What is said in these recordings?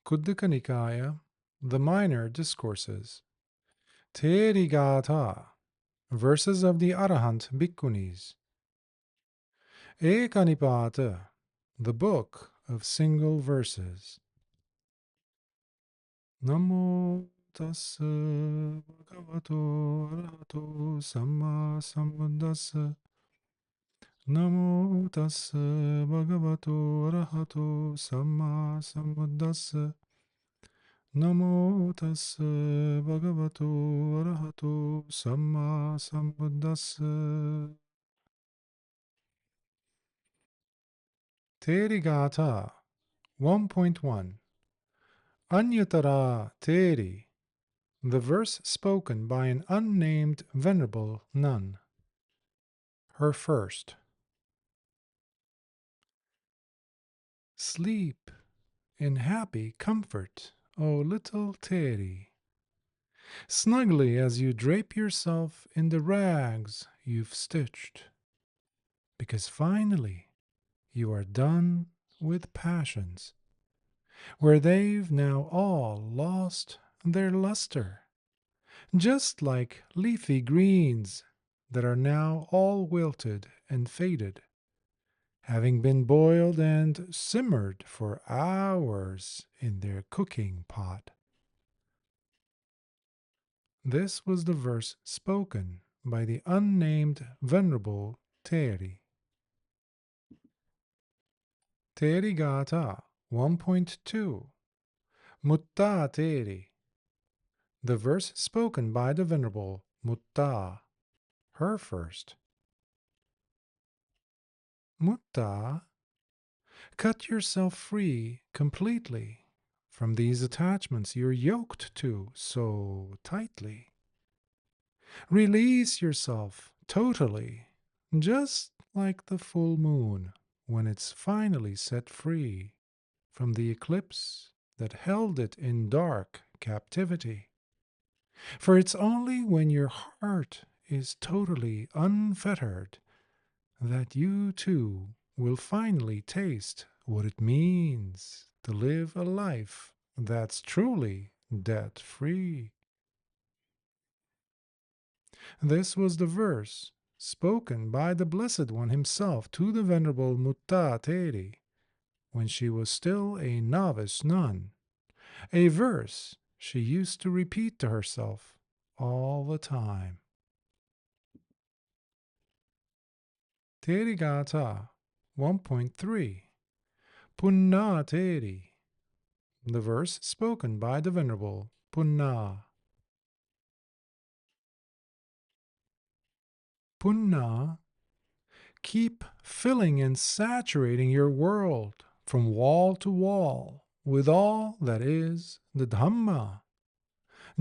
Khuddaka Nikaya, the Minor Discourses. Thērīgāthā, verses of the Arahant Bhikkhunis. Ekanipāta, the book of single verses. Namo Tassa Bhagavato Arahato Samma Sambuddhassa. Namo Tassa Bhagavato Arahato Samma Sambuddhassa. Namo Tassa Bhagavato Arahato Samma Sambuddhassa. Thērīgāthā 1.1 Aññatara Therī, the verse spoken by an unnamed venerable nun. Her first. Sleep in happy comfort, O little Theri, snugly as you drape yourself in the rags you've stitched, because finally you are done with passions, where they've now all lost their luster, just like leafy greens that are now all wilted and faded, having been boiled and simmered for hours in their cooking pot. This was the verse spoken by the unnamed Venerable Theri. Thērīgāthā 1.2 Muttā Theri, the verse spoken by the Venerable Muttā, her first. Muttā, cut yourself free completely from these attachments you're yoked to so tightly. Release yourself totally, just like the full moon when it's finally set free from the eclipse that held it in dark captivity. For it's only when your heart is totally unfettered that you too will finally taste what it means to live a life that's truly debt-free. This was the verse spoken by the Blessed One himself to the Venerable Muttā Theri when she was still a novice nun, a verse she used to repeat to herself all the time. Thērīgāthā 1.3 Puṇṇā Theri, the verse spoken by the Venerable Puṇṇā. Puṇṇā, keep filling and saturating your world from wall to wall with all that is the Dhammā,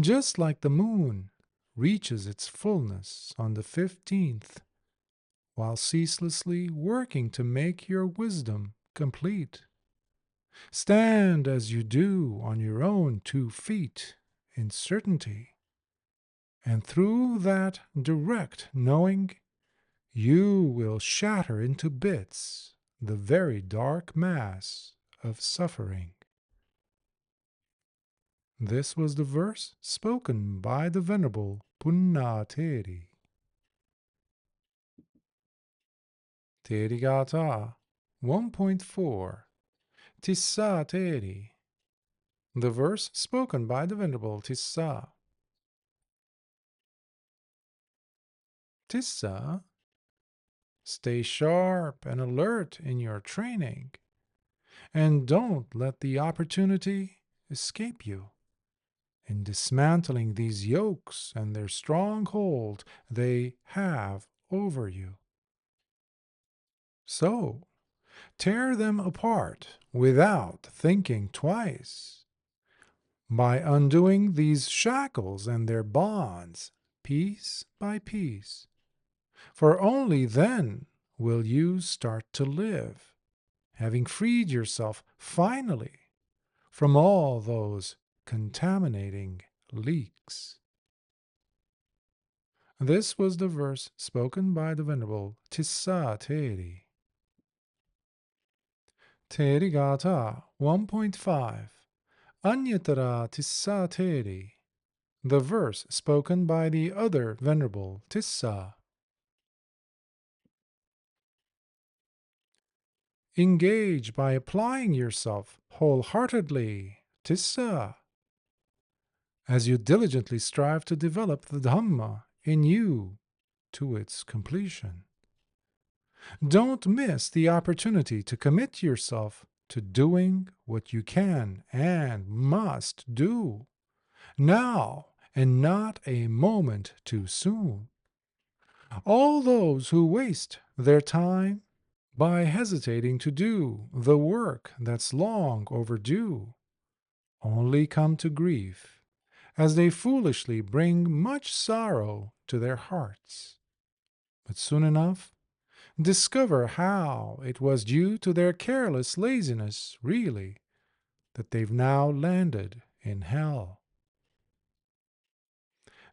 just like the moon reaches its fullness on the 15th, while ceaselessly working to make your wisdom complete. Stand as you do on your own 2 feet in certainty, and through that direct knowing, you will shatter into bits the very dark mass of suffering. This was the verse spoken by the Venerable Puṇṇā Theri. Thērīgāthā 1.4 Tissā Theri, the verse spoken by the Venerable Tissā. Tissā, stay sharp and alert in your training, and don't let the opportunity escape you in dismantling these yokes and their strong hold they have over you. So, tear them apart without thinking twice, by undoing these shackles and their bonds piece by piece, for only then will you start to live, having freed yourself finally from all those contaminating leaks. This was the verse spoken by the Venerable Tissā Theri. Thērīgāthā 1.5 Aññatara Tissā Theri, the verse spoken by the other Venerable Tissā. Engage by applying yourself wholeheartedly, Tissā, as you diligently strive to develop the Dhammā in you to its completion. Don't miss the opportunity to commit yourself to doing what you can and must do, now and not a moment too soon. All those who waste their time by hesitating to do the work that's long overdue only come to grief, as they foolishly bring much sorrow to their hearts. But soon enough, discover how it was due to their careless laziness, really, that they've now landed in hell.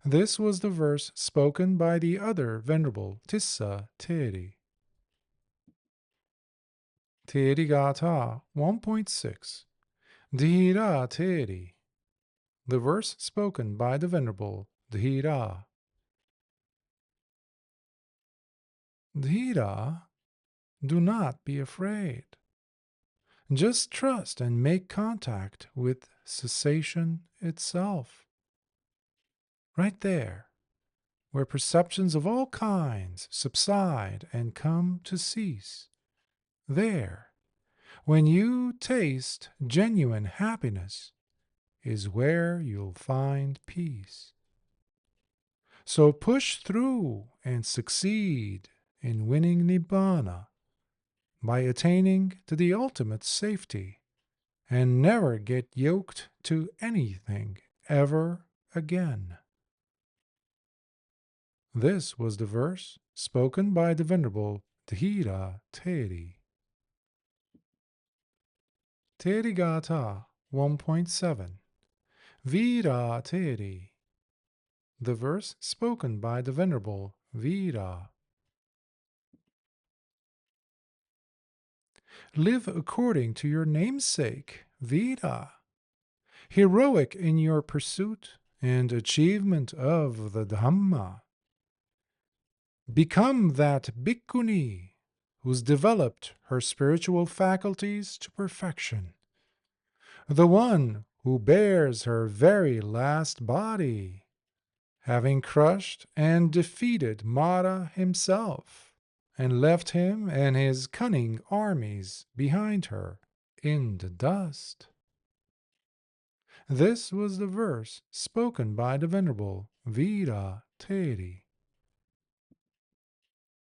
This was the verse spoken by the other Venerable Tissā Theri. Therigatha 1.6. Dhīrā Theri, the verse spoken by the Venerable Dhīrā. Dhīrā, do not be afraid. Just trust and make contact with cessation itself. Right there, where perceptions of all kinds subside and come to cease. There, when you taste genuine happiness, is where you'll find peace. So push through and succeed in winning Nibbana by attaining to the ultimate safety, and never get yoked to anything ever again. This was the verse spoken by the Venerable Dhīrā Theri. Therigatha 1.7. Vīrā Theri, the verse spoken by the Venerable Vīrā. Live according to your namesake, Vīrā, heroic in your pursuit and achievement of the Dhammā. Become that Bhikkhuni who's developed her spiritual faculties to perfection, the one who bears her very last body, having crushed and defeated Mara himself, and left him and his cunning armies behind her in the dust. This was the verse spoken by the Venerable Vīrā Theri.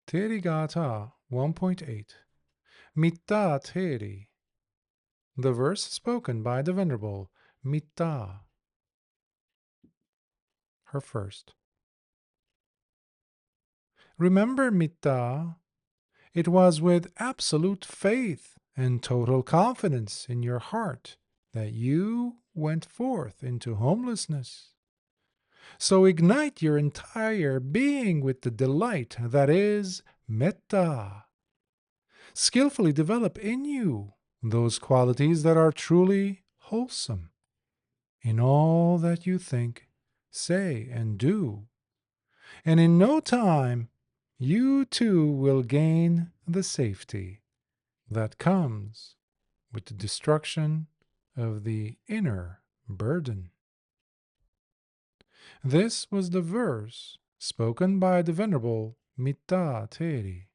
Therigatha 1.8. Mittā Theri, the verse spoken by the Venerable Mittā. Her first. Remember, Mittā, it was with absolute faith and total confidence in your heart that you went forth into homelessness. So ignite your entire being with the delight that is Mittā. Skillfully develop in you those qualities that are truly wholesome in all that you think, say, and do. And in no time, you too will gain the safety that comes with the destruction of the inner burden. This was the verse spoken by the Venerable Mittā Theri.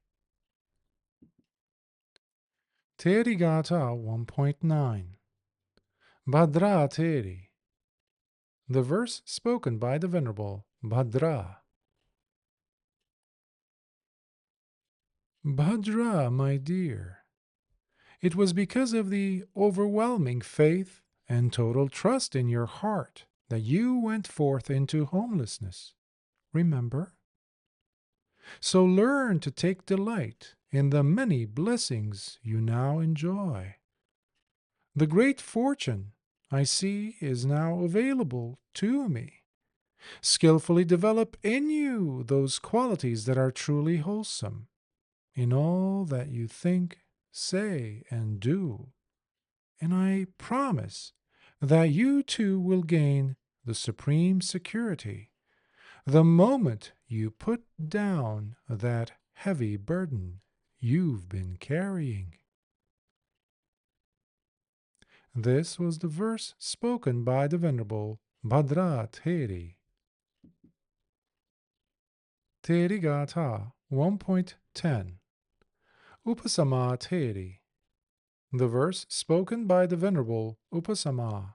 Therigatha 1.9. Bhadrā Theri, the verse spoken by the Venerable Bhadrā. Bhadrā, my dear, it was because of the overwhelming faith and total trust in your heart that you went forth into homelessness. Remember? So learn to take delight in the many blessings you now enjoy. The great fortune I see is now available to me. Skillfully develop in you those qualities that are truly wholesome in all that you think, say, and do. And I promise that you too will gain the supreme security the moment you put down that heavy burden you've been carrying. This was the verse spoken by the Venerable Bhadrā Theri. Thērīgāthā 1.10 Upasamā Theri. The verse spoken by the Venerable Upasamā.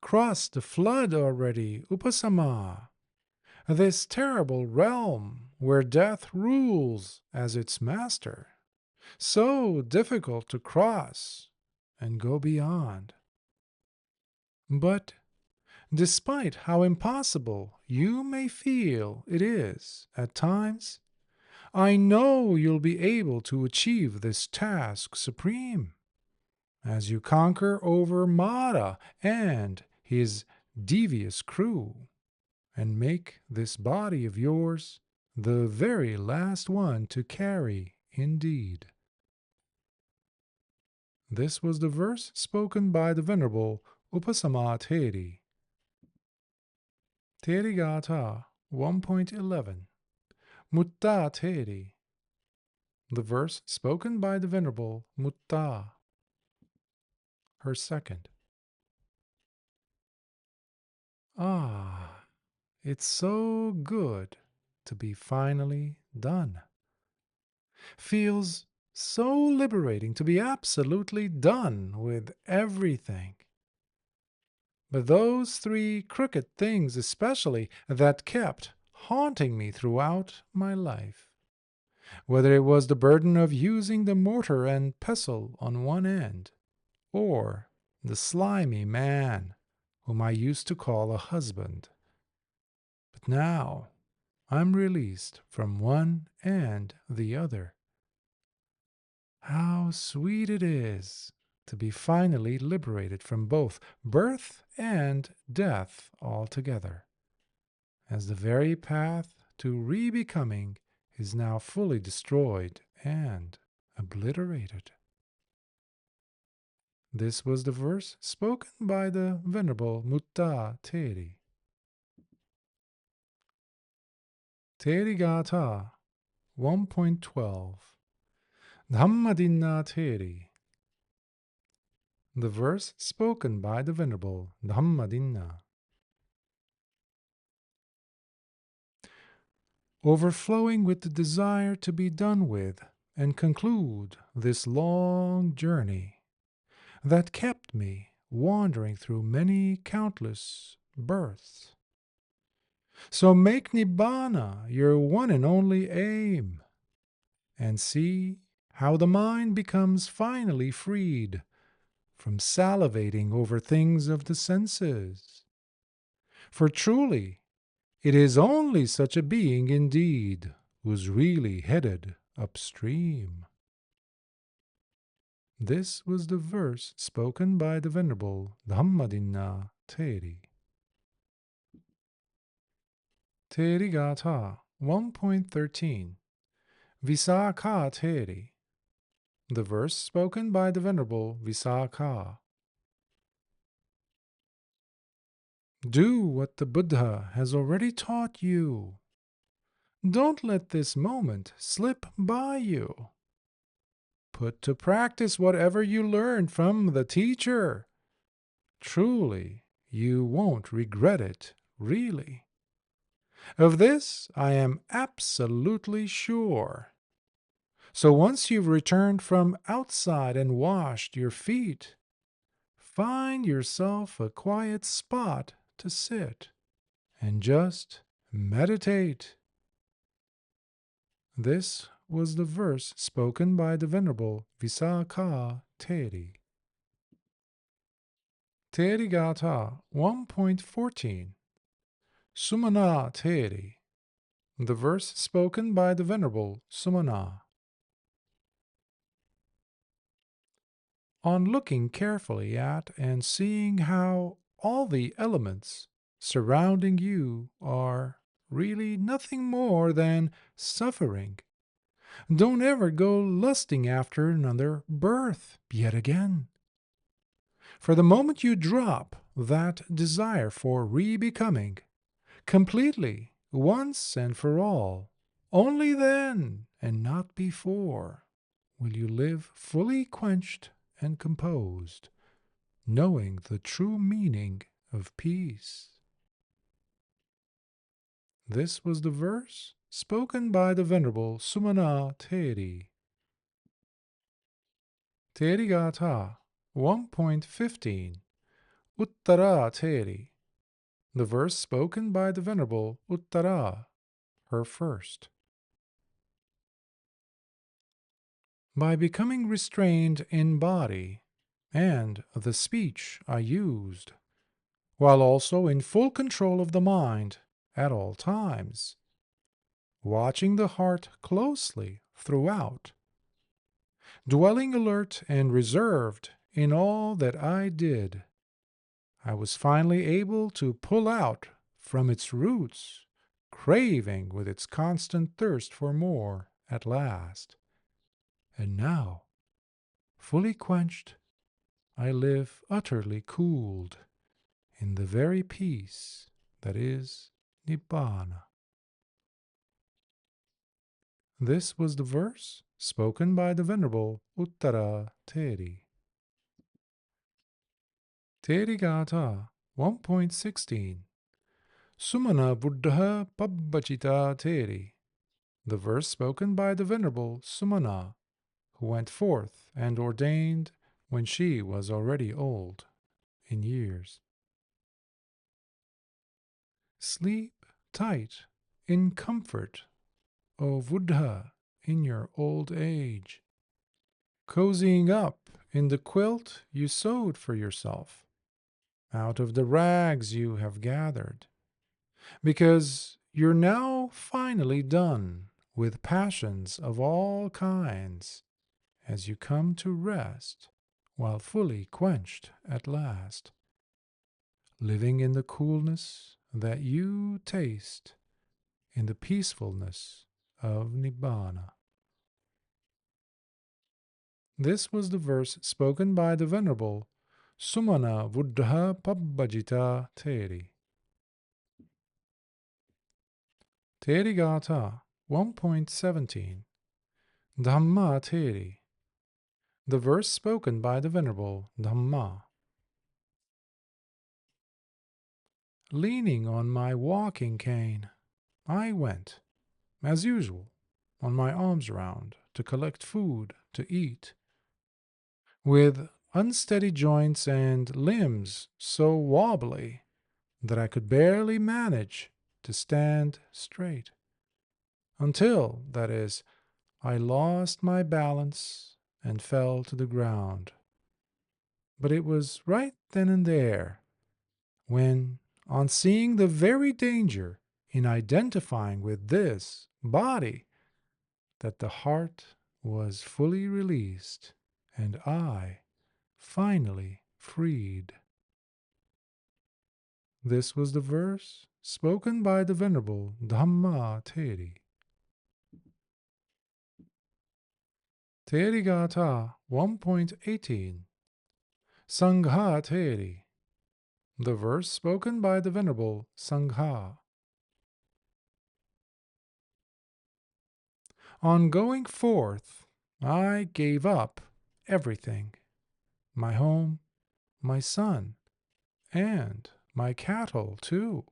Cross the flood already, Upasamā, this terrible realm where death rules as its master, so difficult to cross and go beyond. But despite how impossible you may feel it is at times, I know you'll be able to achieve this task supreme as you conquer over Muttā and his devious crew and make this body of yours the very last one to carry indeed. This was the verse spoken by the Venerable Upasamā Theri. Thērīgāthā 1.11 Muttā Theri. The verse spoken by the Venerable Muttā. Her second. Ah, it's so good to be finally done. Feels so liberating to be absolutely done with everything. But those three crooked things especially that kept haunting me throughout my life, whether it was the burden of using the mortar and pestle on one end, or the slimy man whom I used to call a husband. But now I'm released from one and the other. How sweet it is to be finally liberated from both birth and death altogether, as the very path to re-becoming is now fully destroyed and obliterated. This was the verse spoken by the Venerable Muttā Theri. Thērīgāthā 1.12 Dhammadinnā Theri. The verse spoken by the Venerable Dhammadinnā. Overflowing with the desire to be done with and conclude this long journey that kept me wandering through many countless births. So make Nibbana your one and only aim, and see how the mind becomes finally freed from salivating over things of the senses. For truly, it is only such a being indeed who's really headed upstream. This was the verse spoken by the Venerable Dhammadinnā Theri. Thērīgāthā 1.13 Visākhā Theri. The verse spoken by the Venerable Visākhā. Do what the Buddha has already taught you. Don't let this moment slip by you. Put to practice whatever you learned from the teacher. Truly, you won't regret it, really. Of this I am absolutely sure. So once you've returned from outside and washed your feet, find yourself a quiet spot to sit and just meditate. This was the verse spoken by the Venerable Visākhā Theri. Thērīgāthā 1.14 Sumanā Theri. The verse spoken by the Venerable Sumanā. On looking carefully at and seeing how all the elements surrounding you are really nothing more than suffering, don't ever go lusting after another birth yet again. For the moment you drop that desire for re-becoming completely, once and for all, only then and not before will you live fully quenched and composed, knowing the true meaning of peace. This was the verse spoken by the Venerable Sumanā Theri. Thērīgāthā 1.15 Uttarā Theri, the verse spoken by the Venerable Uttarā, her first. By becoming restrained in body and the speech I used, while also in full control of the mind at all times, watching the heart closely throughout, dwelling alert and reserved in all that I did, I was finally able to pull out from its roots craving with its constant thirst for more at last. And now, fully quenched, I live utterly cooled in the very peace that is Nibbāna. This was the verse spoken by the Venerable Uttarā Theri. Thērīgāthā 1.16 Sumanāvuḍḍhapabbajitā Theri, the verse spoken by the Venerable Sumanā, who went forth and ordained when she was already old in years. Sleep tight in comfort, O Buddha, in your old age, cozying up in the quilt you sewed for yourself, out of the rags you have gathered, because you're now finally done with passions of all kinds, as you come to rest while fully quenched at last, living in the coolness that you taste in the peacefulness of Nibbāna. This was the verse spoken by the Venerable Sumanāvuḍḍhapabbajitā Theri. Thērīgāthā 1.17 Dhammā Theri, the verse spoken by the Venerable Dhammā. Leaning on my walking cane, I went, as usual, on my alms round to collect food to eat, with unsteady joints and limbs so wobbly that I could barely manage to stand straight, until, that is, I lost my balance and fell to the ground. But it was right then and there, when, on seeing the very danger in identifying with this body, that the heart was fully released and I finally freed. This was the verse spoken by the Venerable Dhammā Theri. Thērīgāthā 1.18 Saṅghā Theri, the verse spoken by the Venerable Saṅghā. On going forth, I gave up everything, my home, my son, and my cattle too,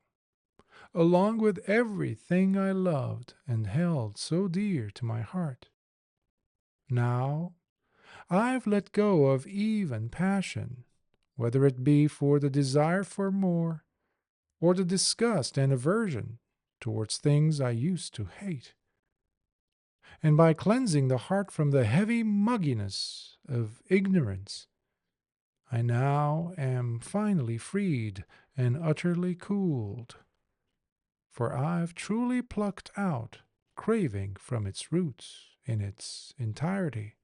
along with everything I loved and held so dear to my heart. Now I've let go of even passion, whether it be for the desire for more, or the disgust and aversion towards things I used to hate. And by cleansing the heart from the heavy mugginess of ignorance, I now am finally freed and utterly cooled, for I've truly plucked out craving from its roots in its entirety,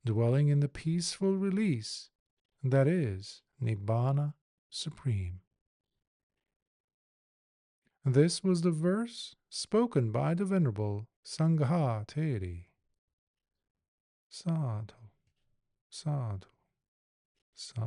dwelling in the peaceful release that is Nibbāna Supreme. This was the verse spoken by the Venerable Saṅghā Theri. Sadhu, sadhu. Sa